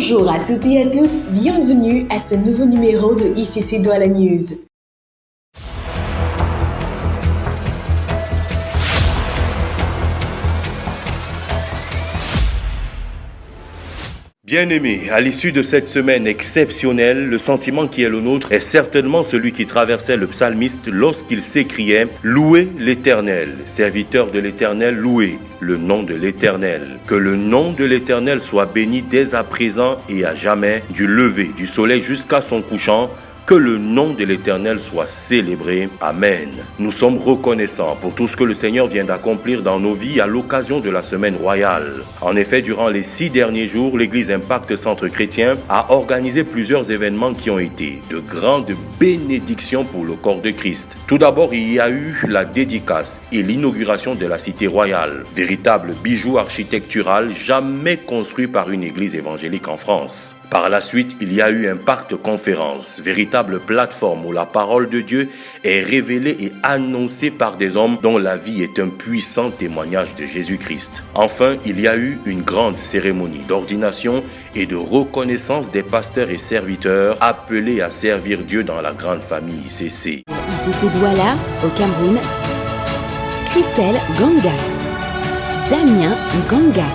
Bonjour à toutes et à tous, bienvenue à ce nouveau numéro de ICC Douala News. Bien-aimés, à l'issue de cette semaine exceptionnelle, le sentiment qui est le nôtre est certainement celui qui traversait le psalmiste lorsqu'il s'écriait « Louez l'Éternel, serviteur de l'Éternel, louez le nom de l'Éternel. Que le nom de l'Éternel soit béni dès à présent et à jamais, du lever du soleil jusqu'à son couchant. Que le nom de l'Éternel soit célébré. Amen. Nous sommes reconnaissants pour tout ce que le Seigneur vient d'accomplir dans nos vies à l'occasion de la semaine royale. En effet, durant les 6 derniers jours, l'Église Impact Centre Chrétien a organisé plusieurs événements qui ont été de grandes bénédictions pour le corps de Christ. Tout d'abord, il y a eu la dédicace et l'inauguration de la Cité Royale, véritable bijou architectural jamais construit par une église évangélique en France. Par la suite, il y a eu Impact Conférence, véritable plateforme où la parole de Dieu est révélée et annoncée par des hommes dont la vie est un puissant témoignage de Jésus-Christ. Enfin, il y a eu une grande cérémonie d'ordination et de reconnaissance des pasteurs et serviteurs appelés à servir Dieu dans la grande famille ICC. ICC Douala, au Cameroun, Christelle Ganga, Damien Ganga.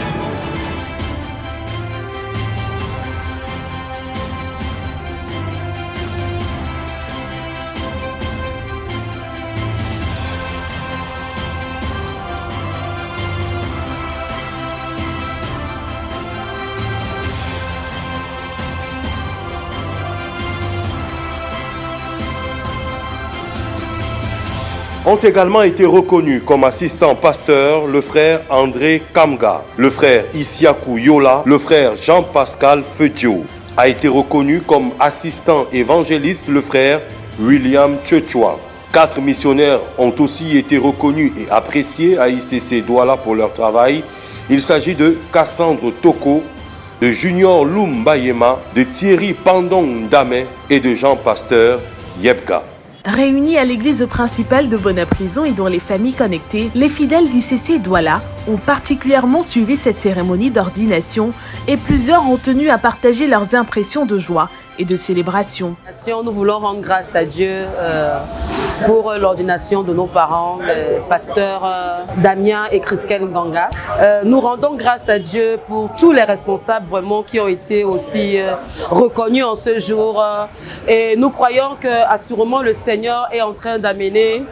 Ont également été reconnus comme assistants pasteurs le frère André Kamga, le frère Isiakou Yola, le frère Jean-Pascal Fedio. A été reconnu comme assistant évangéliste le frère William Tchechwa. 4 missionnaires ont aussi été reconnus et appréciés à ICC Douala pour leur travail. Il s'agit de Cassandre Toko, de Junior Lumbayema, de Thierry Pandong Dame et de Jean Pasteur Yebga. Réunis à l'église principale de Bona-Prison et dans les familles connectées, les fidèles d'ICC Douala ont particulièrement suivi cette cérémonie d'ordination et plusieurs ont tenu à partager leurs impressions de joie et de célébration. Nous voulons rendre grâce à Dieu pour l'ordination de nos parents, les pasteurs Damien et Christelle Ganga. Nous rendons grâce à Dieu pour tous les responsables vraiment qui ont été aussi reconnus en ce jour. Et nous croyons que assurément le Seigneur est en train d'amener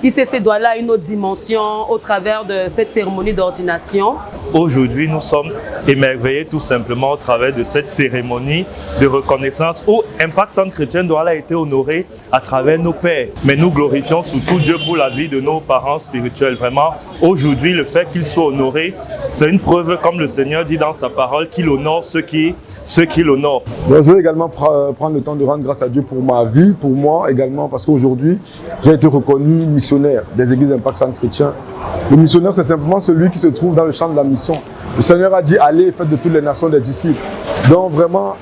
ICC Douala à une autre dimension au travers de cette cérémonie d'ordination. Aujourd'hui, nous sommes émerveillés tout simplement au travers de cette cérémonie de reconnaissance où Impact Centre Chrétien Douala a été honoré à travers nos pères. Mais nous glorifions surtout Dieu pour la vie de nos parents spirituels. Vraiment, aujourd'hui, le fait qu'ils soient honorés, c'est une preuve, comme le Seigneur dit dans sa parole, qu'il honore ceux qui l'honorent. Je veux également prendre le temps de rendre grâce à Dieu pour ma vie, pour moi également, parce qu'aujourd'hui, j'ai été reconnu missionnaire des églises Impact Centre Chrétien. Le missionnaire, c'est simplement celui qui se trouve dans le champ de la mission. Le Seigneur a dit, allez, faites de toutes les nations des disciples. Donc vraiment,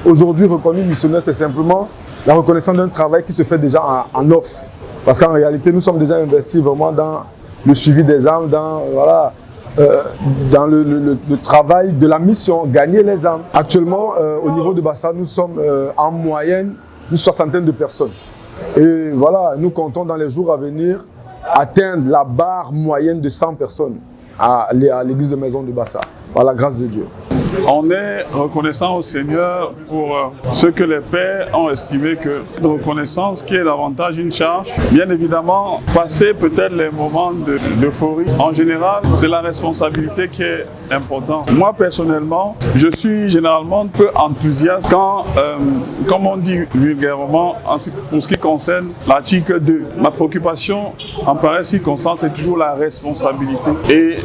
aujourd'hui, reconnu missionnaire, c'est simplement la reconnaissance d'un travail qui se fait déjà en off. Parce qu'en réalité, nous sommes déjà investis vraiment dans le suivi des âmes, dans le travail de la mission, gagner les âmes. Actuellement, au niveau de Bassa, nous sommes en moyenne une 60aine de personnes. Et voilà, nous comptons dans les jours à venir atteindre la barre moyenne de 100 personnes à l'église de Maison de Bassa, par la grâce de Dieu. On est reconnaissant au Seigneur pour ce que les pères ont estimé que de reconnaissance qui est davantage une charge. Bien évidemment, passer peut-être les moments d'euphorie. En général, c'est la responsabilité qui est importante. Moi, personnellement, je suis généralement peu enthousiaste quand, comme on dit vulgairement, pour ce qui concerne l'article 2. Ma préoccupation en pareille circonstance, c'est toujours la responsabilité. Et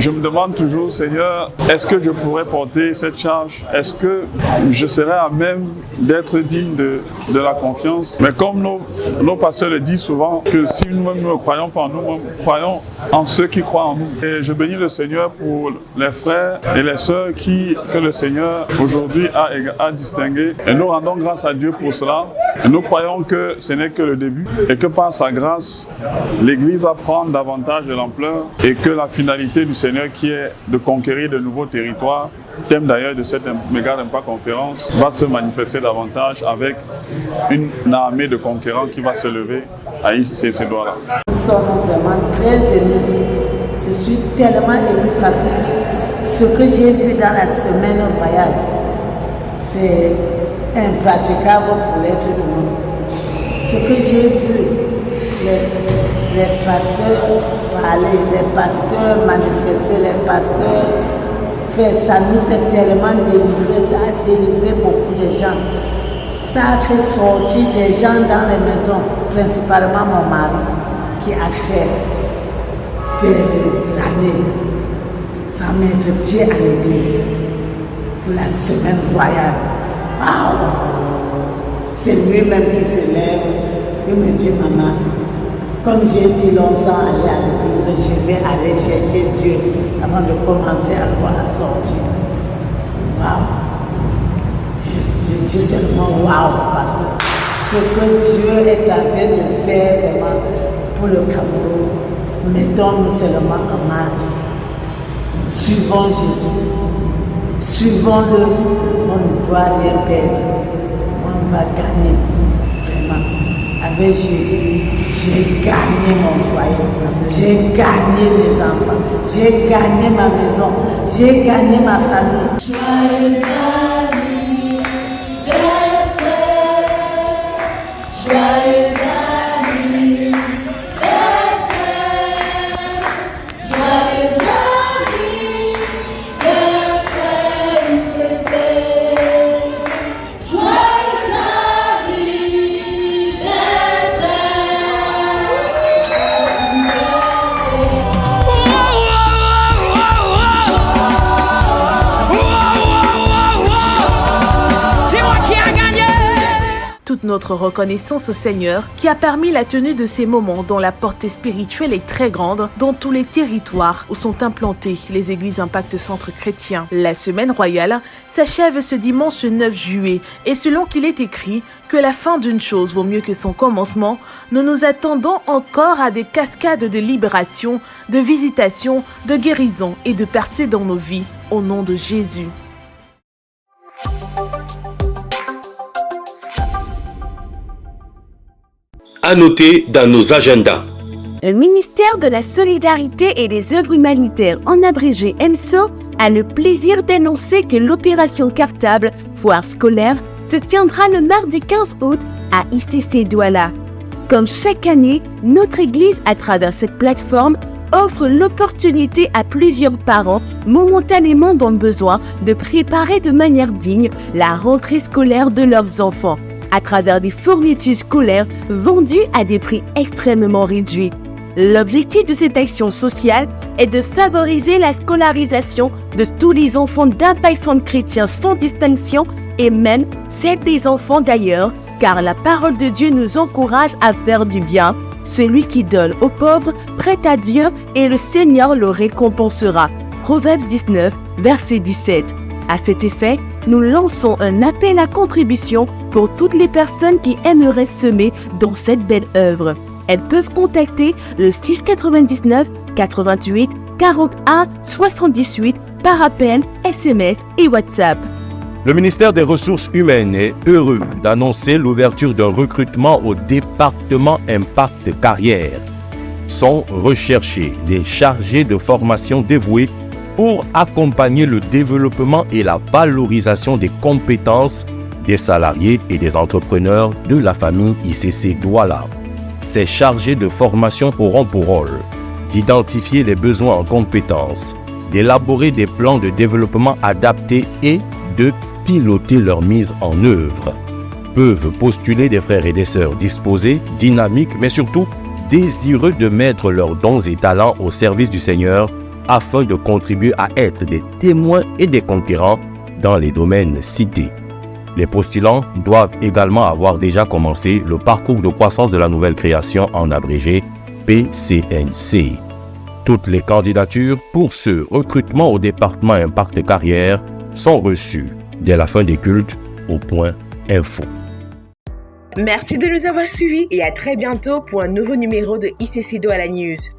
je me demande toujours, Seigneur, est-ce que je pourrais porter cette charge? Est-ce que je serai à même d'être digne de la confiance? Mais comme nos pasteurs le disent souvent, que si nous-mêmes ne croyons pas en nous, nous croyons en ceux qui croient en nous. Et je bénis le Seigneur pour les frères et les sœurs que le Seigneur aujourd'hui a distingués. Et nous rendons grâce à Dieu pour cela. Et nous croyons que ce n'est que le début et que par sa grâce, l'Église va prendre davantage de l'ampleur et que la finalité du Seigneur qui est de conquérir de nouveaux territoires. Le thème d'ailleurs de cette méga Impact conférence va se manifester davantage avec une armée de conquérants qui va se lever à ICC Douala. Nous sommes vraiment très émus. Je suis tellement émue parce que ce que j'ai vu dans la semaine royale, c'est impraticable pour l'être humain. Ce que j'ai vu, les pasteurs parler, les pasteurs manifester, les pasteurs faire, ça nous a tellement délivré, ça a délivré beaucoup de gens. Ça a fait sortir des gens dans les maisons, principalement mon mari, qui a fait des années sans mettre pied à l'église pour la semaine royale. Waouh! C'est lui-même qui se lève, il me dit, maman, comme j'ai dit longtemps aller à l'église, je vais aller chercher Dieu avant de commencer à sortir. Waouh! Je dis seulement waouh, parce que ce que Dieu est en train de faire vraiment pour le Cameroun, mettons-nous seulement en marche. Suivons Jésus, suivons-le, on ne doit rien perdre, on va gagner, vraiment. Avec Jésus, j'ai gagné mon foyer, j'ai gagné mes enfants, j'ai gagné ma maison, j'ai gagné ma famille. Joyeux Toute notre reconnaissance au Seigneur qui a permis la tenue de ces moments dont la portée spirituelle est très grande dans tous les territoires où sont implantées les églises Impact Centre Chrétien. La semaine royale s'achève ce dimanche 9 juillet et selon qu'il est écrit que la fin d'une chose vaut mieux que son commencement, nous nous attendons encore à des cascades de libération, de visitation, de guérison et de percées dans nos vies au nom de Jésus. À noter dans nos agendas. Le ministère de la Solidarité et des Œuvres Humanitaires, en abrégé MSO, a le plaisir d'annoncer que l'opération Cartable, foire scolaire, se tiendra le mardi 15 août à ICC Douala. Comme chaque année, notre Église, à travers cette plateforme, offre l'opportunité à plusieurs parents momentanément dans le besoin de préparer de manière digne la rentrée scolaire de leurs enfants, à travers des fournitures scolaires vendues à des prix extrêmement réduits. L'objectif de cette action sociale est de favoriser la scolarisation de tous les enfants d'Impact Centre Chrétien sans distinction et même celle des enfants d'ailleurs, car la parole de Dieu nous encourage à faire du bien. Celui qui donne aux pauvres prête à Dieu et le Seigneur le récompensera. Proverbe 19, verset 17. À cet effet, nous lançons un appel à contribution pour toutes les personnes qui aimeraient semer dans cette belle œuvre. Elles peuvent contacter le 699 88 41 78 par appel, SMS et WhatsApp. Le ministère des Ressources humaines est heureux d'annoncer l'ouverture d'un recrutement au département Impact Carrière. Sont recherchés des chargés de formation dévoués pour accompagner le développement et la valorisation des compétences des salariés et des entrepreneurs de la famille ICC Douala. Ces chargés de formation auront pour rôle d'identifier les besoins en compétences, d'élaborer des plans de développement adaptés et de piloter leur mise en œuvre. Peuvent postuler des frères et des sœurs disposés, dynamiques, mais surtout désireux de mettre leurs dons et talents au service du Seigneur afin de contribuer à être des témoins et des conquérants dans les domaines cités. Les postulants doivent également avoir déjà commencé le parcours de croissance de la nouvelle création en abrégé PCNC. Toutes les candidatures pour ce recrutement au département Impact Carrière sont reçues dès la fin des cultes au point info. Merci de nous avoir suivis et à très bientôt pour un nouveau numéro de ICC Douala News.